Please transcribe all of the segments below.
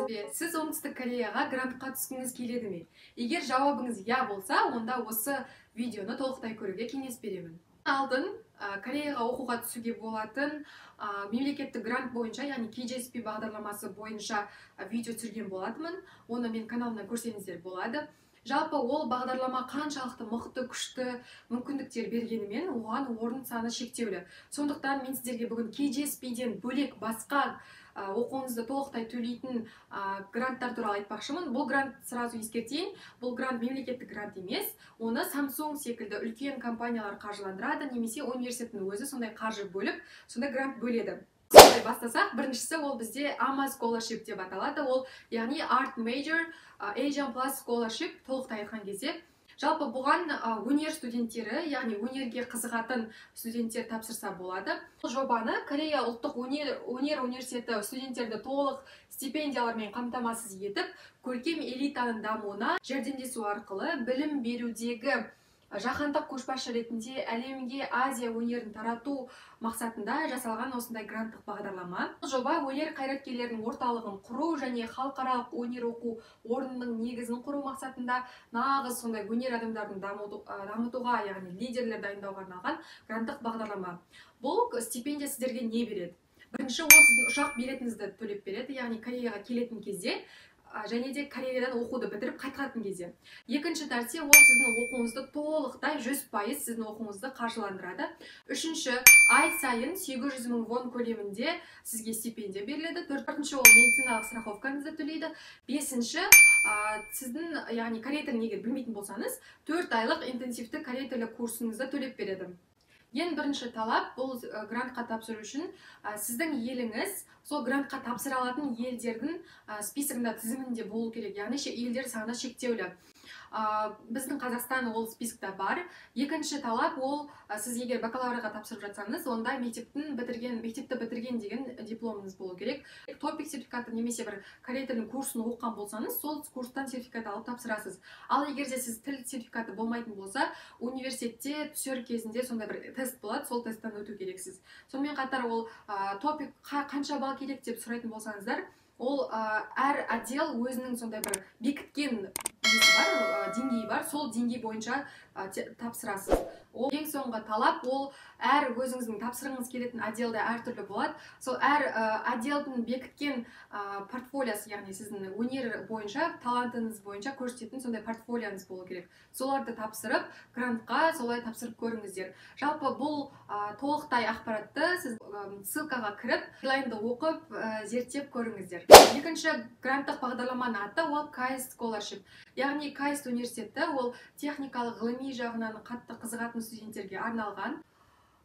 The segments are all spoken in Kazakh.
Сіз Оңтүстік Кореяға грантқа түскіңіз келеді ме? Егер жауабыңыз «я» болса, онда осы видеоны толықтай көруге кеңес беремін. Алдын Кореяға оқуға түсуге болатын мемлекеттік грант бойынша, яғни KJSP бағдарламасы бойынша видео түсірген болатынмын. Оны мен каналымнан көрсеңіздер болады. Жалпы ол бағдарлама қаншалықты мықты, күшті мүмкіндіктер бергенімен, оған орын саны шектеулі. Сондықтан мен сіздерге бүгін KJSP-ден бөлек басқа оқуыңызды толықтай төлейтін гранттар туралы айтпақшымын. Бұл грант, сразу ескертейін, бұл грант мемлекеттік грант емес. Оны Samsung секілді үлкен компаниялар қаржыландырады, немесе университеттің өзі сондай қаржы бөліп, сондай грант бөледі. Солай бастасақ, біріншісі ол бізде AMA Scholarship деп аталады. Ол, яғни Art Major Asian Plus Scholarship толықтай айтқан кезде. Жалпы бұған өнер студенттері, яғни өнерге қызығатын студенттер тапсырса болады. Бұл жобаны Корея ұлттық өнер университеті студенттерді толық стипендиялармен қамтамасыз етіп, көркем элитаның дамуына жәрдемдесу арқылы білім берудегі жаһандық көшбасшы ретінде әлемге Азия өнерін тарату мақсатында жасалған осындай гранттық бағдарлама. Бұл жоба өнер қайраткерлерінің орталығын құру және халықаралық өнер оқу орнының негізін құру мақсатында нағыз сондай өнер адамдарын дамытуға, яғни лидерлер дайындауға арналған гранттық бағдарлама. Бұл стипендия сіздерге не береді? Бірінші, ол сіздің ұшақ билетіңізді төлеп береді, яғни Кореяға келетін кезде және де Кореядан оқуды бітіріп қайтатын кезде. Екінші нәрсе, ол сіздің оқуыңызды толықтай 100% сіздің оқуыңызды қаржыландырады. Үшінші, ай сайын 700.000 вон көлемінде сізге стипендия беріледі. Төртінші, ол медициналық страховкаңызды төлейді. Бесінші, сіздің, яғни корей тілін егер білмейтін болсаңыз, 4 айлық интенсивті корей тілі курсыңызды төлеп береді. Ең бірінші талап, бұл грантқа тапсыру үшін сіздің еліңіз сол грантқа тапсыра алатын елдердің списогында, тізімінде болу керек. Яғни елдер саны шектеулі. Біздің Қазақстан ол спискта бар. Екінші талап, ол сіз егер бакалаврға тапсырып жатсаңыз, онда мектепті бітірген деген дипломыңыз болу керек. Топик сертификаты немесе бір корей тілінің курсын оқыған болсаңыз, сол курстан сертификат алып тапсырасыз. Ал егер де сіз тіл сертификаты болмайтын болса, университетте түсер кезінде сондай бір тест болады, сол тесттен өту керексіз. Сонымен қатар ол топик қанша балл керек деп сұрайтын болсаңыздар, ол әр отдел өзінің сондай бір бекіткен деңгейі бар, сол деңгей бойынша тапсырасыз. Ол ең соңғы талап, ол әр өзіңіздің тапсырғыңыз келетін отделда әртүрлі болады. Сол әр отделдің бекіткен портфолиясы, яғни сіздің өнер бойынша, талантыңыз бойынша көрсететін сондай портфолияңыз болу керек. Соларды тапсырып, грантқа солай тапсырып көріңіздер. Жалпы бұл толықтай ақпаратты сіз ссылкаға кіріп, онлайнда оқып, зерттеп көріңіздер. Екінші гранттық бағдарламаның аты ол KAIST Scholarship. Яғни KAIST университеті ол техникалық ғылыми жағынан қатты қызығатын студенттерге арналған.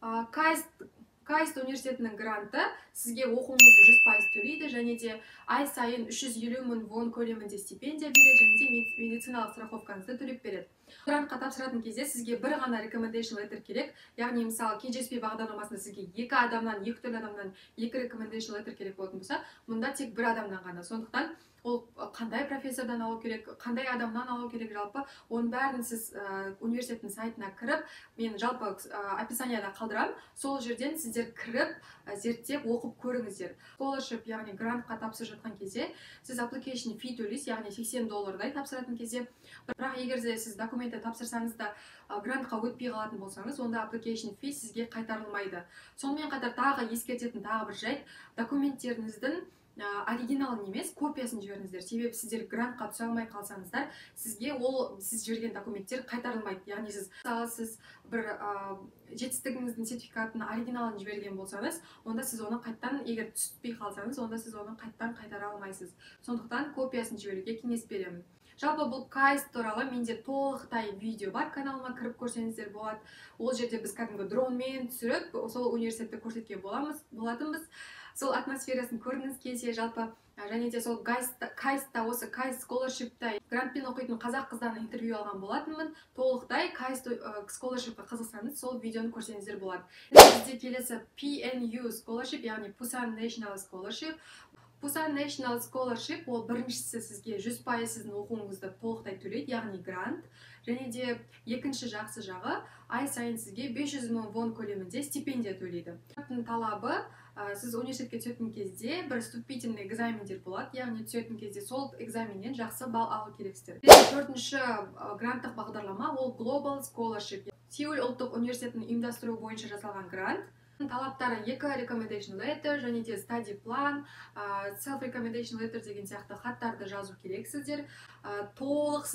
KAIST университетінің гранты сізге оқуыңызды 100% төлейді, және де ай сайын 350.000 вон көлемінде стипендия береді, және де медициналық страховкаңызды төлеп береді. Грантқа тапсыратын кезде сізге бір ғана recommendation letter керек. Яғни, мысалы, KJSP бағдарламасында сізге 2 түрлі адамнан 2 recommendation letter керек болатын болса, мұнда тек бір адамнан ғана. Сондықтан ол қандай профессордан алу керек, қандай адамнан алу керек, жалпы оның бәрін сіз университеттің сайтына кіріп, мен жалпы описанияда қалдырам, сол жерден сіздер кіріп, зерттеп, оқып көріңіздер. Scholarship, яғни грантқа тапсырып жатқан кезде, сіз application fee төлейсіз, яғни $80 тапсыратын кезде. Бірақ егер де сіз документті тапсырсаңыз да грантқа өтпей қалатын болсаңыз, онда application fee сізге қайтарылмайды. Сонымен қатар тағы ескертетін тағы бір жайт, документтеріңіздің оригиналын емес, копиясын жіберіңіздер. Себебі сіздер грантқа түсе алмай қалсаңыздар, сізге сіз жіберген документтер қайтарылмайды. Яғни сіз бір жетістігіңіздің сертификатын оригиналын жіберген болсаңыз, онда сіз оны қайттан, егер түспей қалсаңыз, онда сіз оны қайттан қайтара алмайсыз. Сондықтан копиясын жіберуге кеңес беремін. Жалпы бұл KAIST туралы менде толықтай видео бар, каналыма кіріп көрсеңіздер болады. Ол жерде біз кәдімгі дронмен түсіріп, сол университетті көрсеткен болатынбыз. Сол атмосферасын көргіңіз келсе, жалпы және де сол KAIST-та, осы KAIST Scholarship-та грантпен оқитын қазақ қыздан интервью алған болатынмын. Толықтай KAIST Scholarship-қа қызықсаңыз, сол видеоны көрсеңіздер болады. Бізде келесі PNU Scholarship, яғни Pusan National Scholarship. Pusan National Scholarship ол біріншісі сізге 100% сіздің оқуыңызды толықтай төлейді, яғни грант. және де екінші жақсы жағы ай сайын сізге 500 000 вон көлемінде стипендия төлейді. Талабы сіз университетке түсетін кезде бір вступительный экзамендер болады, яғни түсетін кезде сол экзаменнен жақсы балл алу керексіздер. Төртінші гранттық бағдарлама ол Global Scholarship. Сеул ұлттық университетінің ұйымдастыруы бойынша жасалған грант. Талаптары 2 recommendation letter және де study plan, self recommendation letter деген сияқты хаттарды жазу керексіздер. Толық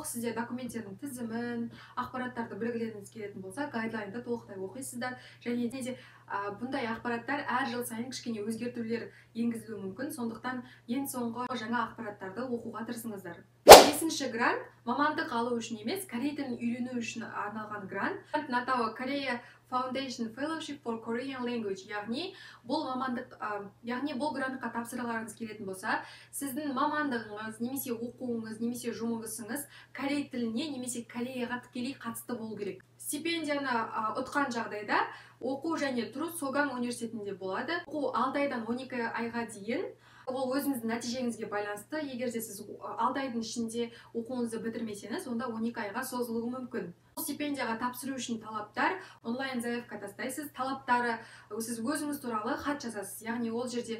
сіздер документтердің тізімін, ақпараттарды білгілеріңіз келетін болса, гайдлайнды толықтай оқисыздар. Және де бұндай ақпараттар әр жыл сайын кішкене өзгертулер енгізілуі мүмкін, сондықтан ең соңғы жаңа ақпараттарды оқуға тырысыңыздар. Бесінші грант мамандық алу үшін емес, корей тілін үйрену үшін арналған грант. Натауы Korea Foundation Fellowship for Korean Language, яғни бұл грантқа тапсырыларыңыз келетін болса, сіздің мамандығыңыз, немесе оқуыңыз, немесе жұмысыңыз корей тіліне, немесе Кореяға тікелей қатысты болу керек. Стипендияны ұтқан жағдайда оқу және тұру Соган университетінде болады. Оқу 6 айдан 12 айға дейін. Ол өзіңіздің нәтижеңізге байланысты. Егер де сіз 6 айдың ішінде оқуыңызды бітірмесеңіз, онда 12 айға созылуы мүмкін. Стипендияға тапсыру үшін талаптар онлайн заявка тастайсыз. Талаптары сіз өзіңіз туралы хат жазасыз. Яғни ол жерде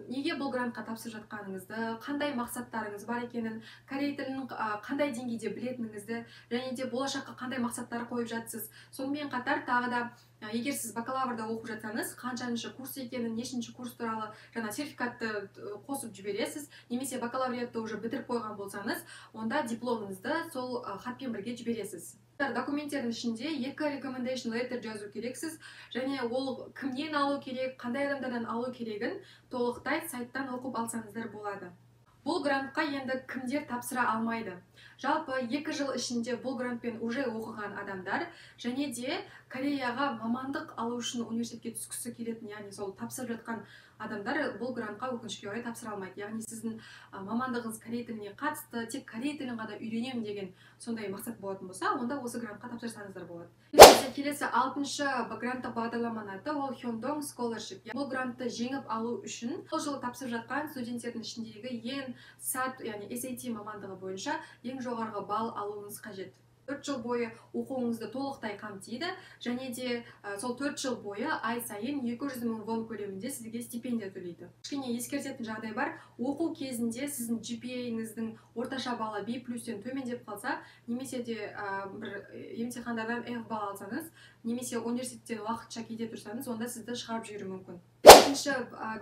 неге бұл грантқа тапсырып жатқаныңызды, қандай мақсаттарыңыз бар екенін, корей тілін қандай деңгейде білетініңізді, және де болашаққа қандай мақсаттар қойып жатсыз. Сонымен қатар тағы да егер сіз бакалаврда оқып жатсаңыз, қаншаншы курс екенін, нешінші курс туралы жаңа сертификатты қосып жібересіз, немесе бакалавриатты уже бітіріп қойған болсаңыз, онда дипломыңызды сол хатпен бірге жібересіз. Документтердің ішінде 2 recommendation letter жазу керексіз, және ол кімнен алу керек, қандай адамдардан алу керегін толықтай сайттан оқып алсаңыздар болады. Бұл грантқа енді кімдер тапсыра алмайды? Жалпы 2 жыл ішінде бұл грантпен уже оқыған адамдар, және де Кореяға мамандық алу үшін университетке түскісі келетін, яғни сол тапсырып жатқан адамдар бұл грантқа өкінішке орай тапсыра алмайды. Яғни сіздің мамандығыңыз корей тіліне қатысты, тек корей тілін ғана үйренемін деген сондай мақсат болатын болса, онда осы грантқа тапсырсаңыздар болады. Келесі 6-шы гранттық бағдарламаның аты ол Hyundong Scholarship. Бұл грантты жеңіп алу үшін бұл жылы тапсырып жатқан студенттердің ішіндегі ең SAT, яғни SAT мамандығы бойынша ең жоғарғы балл алуыңыз қажет. 4 жыл бойы оқуыңызды толықтай қамтиды, және де сол 4 жыл бойы ай сайын 200 000 вон көлемінде сізге стипендия төлейді. Кішкене ескертетін жағдай бар, оқу кезінде сіздің GPA-іңіздің орташа баллы B+-тен төмендеп қалса, немесе де бір емтихандардан F балл алсаңыз, немесе университеттен уақытша кете тұрсаңыз, онда сізді шығарып жіберуі мүмкін. Екінші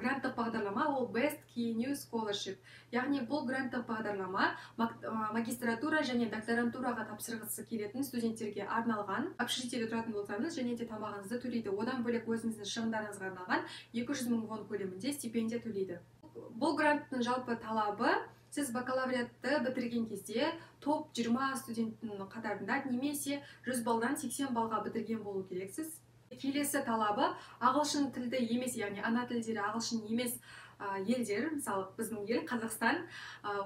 гранттық бағдарлама ол Best KNU Scholarship. Яғни бұл гранттық бағдарлама магистратура және докторантураға тапсырғысы келетін студенттерге арналған. Общежитиеде тұратын болсаңыз, және де тамағыңызды төлейді. Одан бөлек өзіңіздің шығындарыңызға арналған 200 000 вон көлемінде стипендия төлейді. Бұл гранттың жалпы талабы сіз бакалавриатты бітірген кезде топ 20 студенттің қатарында немесе 100 балдан 80 балға бітірген болу керексіз. Келесі талабы ағылшын тілді емес, яғни ана тілдері ағылшын емес елдер, мысалы біздің ел Қазақстан,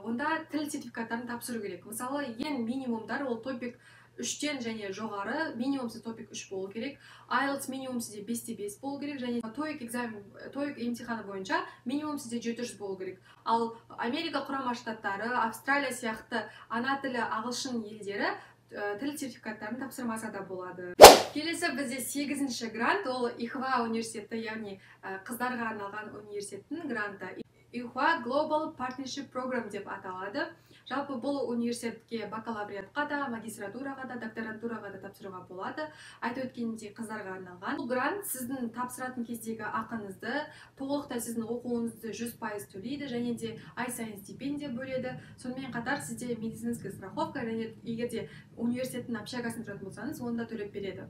онда тіл сертификаттарын тапсыру керек. Мысалы ең минимумдар ол топик 3-тен және жоғары, минимумсыз топик 3 болу керек, IELTS минимумсызде 5-те 5 болу керек, және TOEIC емтиханы бойынша минимумсызде 700 болу керек. Ал Америка құрама штаттары, Австралия сияқты ана тілі ағылшын елдері тіл сертификаттарын тапсырмаса да болады. Келесі бізде 8-ші грант, ол Ихва университеті, яғни қыздарға арналған университеттің гранты. Ихва Global Partnership Program деп аталады. Жалпы бұл университетке бакалавриатқа да, магистратураға да, докторантураға да тапсыруға болады. Айтып өткенімдей қыздарға арналған. Бұл грант сіздің тапсыратын кездегі ақыңызды, толықтай сіздің оқуыңызды 100% төлейді, және де ай сайын стипендия бөледі. Сонымен қатар сізде медицинская страховка, және егер де университеттің общагасында тұратын болсаңыз, оны да төлеп береді.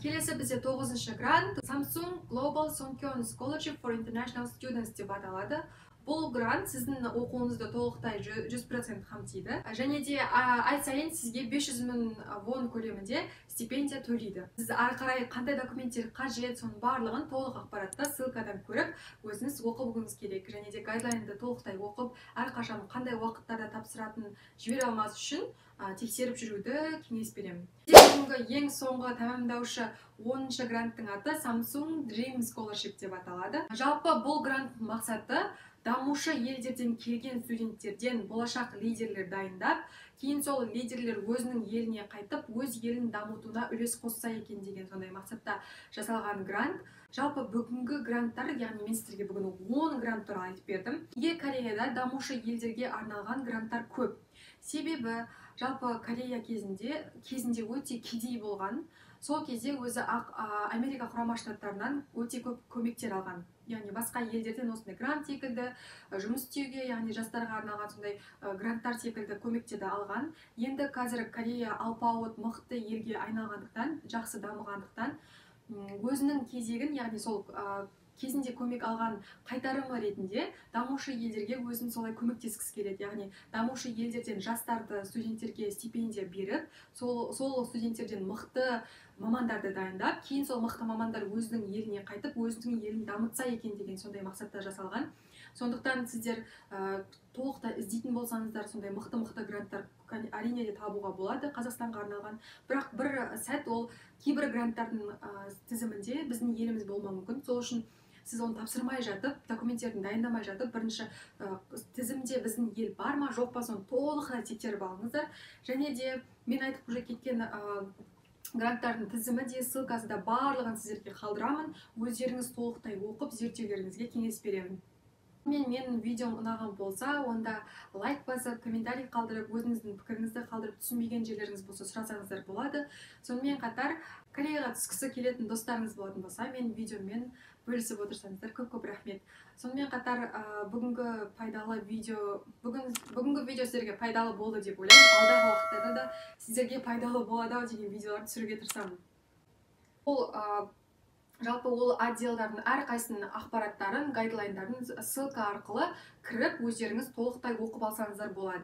Келесі бізде 9-шы грант Samsung Global Sonkyun Scholarship for International Students деп аталады. Бұл грант сіздің оқуыңызды толықтай 100% қамтиды, және де ай сайын сізге 500 000 вон көлемінде стипендия төлейді. Сіз ары қарай қандай документтер қажет, соның барлығын толық ақпаратта ссылкадан көріп, өзіңіз оқуыңыз керек, және де гайдлайнды толықтай оқып, әрқашан қандай уақыттарда тапсыратын жібере алмас үшін тексеріп жүруді кеңес беремін. Бүгінгі ең соңғы тәмамдаушы 10-шы гранттың аты Samsung Dream Scholarship деп аталады. Жалпы бұл гранттың мақсаты дамушы елдерден келген студенттерден болашақ лидерлер дайындап, кейін сол лидерлер өзінің еліне қайтып, өз елін дамытуына үлес қосса екен деген сондай мақсатта жасалған грант. Жалпы бүгінгі гранттар, яғни мен сіздерге бүгін 10 грант туралы айтып бердім. Кореяда дамушы елдерге арналған гранттар көп. Себебі жалпы Корея кезінде өте кедей болған. Сол кезде өзі Америка құрама штаттарынан өте көп көмектер алған. Яғни басқа елдерден осындай грант секілді жұмыс істеуге, яғни жастарға арналған сондай гранттар секілді көмектерді алған. Енді қазір Корея алпауыт мықты елге айналғандықтан, жақсы дамығандықтан, өзінің кезегін, яғни сол кезінде көмек алған қайтарымы ретінде дамушы елдерге өзін солай көмектескісі келеді. Яғни дамушы елдерден жастарды студенттерге стипендия беріп, сол студенттерден мықты мамандарды дайындап, кейін сол мықты мамандар өзінің еліне қайтып, өзінің елін дамытса екен деген сондай мақсатта жасалған. Сондықтан сіздер толықтай іздейтін болсаңыздар, сондай мықты гранттар әрине де табуға болады Қазақстанға арналған. Бірақ бір сәт ол кейбір гранттардың тізімінде біздің еліміз болмауы мүмкін. Сол үшін сіз оны тапсырмай жатып, документтерін дайындамай жатып, бірінші тізімде біздің ел бар ма, жоқ па, соны толықтай тексеріп алыңыздар. Және де мен айтып уже кеткен гранттардың тізімі де, ссылкасы да барлығын сіздерге қалдырамын. Өздеріңіз толықтай оқып, зерттеулеріңізге кеңес беремін. Менің видеом ұнаған болса, онда лайк басып, комментарий қалдырып, өзіңіздің пікіріңізді қалдырып, түсінбеген жерлеріңіз болса сұрасаңыздар болады. Сонымен қатар, Кореяға түскісі келетін достарыңыз болатын болса, мен видеомен бөлісіп отырсаңыздар көп рахмет. Сонымен қатар, бүгінгі видео сіздерге пайдалы болды деп ойлаймын. Алдағы уақытта да сіздерге пайдалы болады деген видеолар түсіруге тырысамын. Жалпы ол отделдардың әрқайсының ақпараттарын, гайдлайндарын ссылка арқылы кіріп, өздеріңіз толықтай оқып алсаңыздар болады.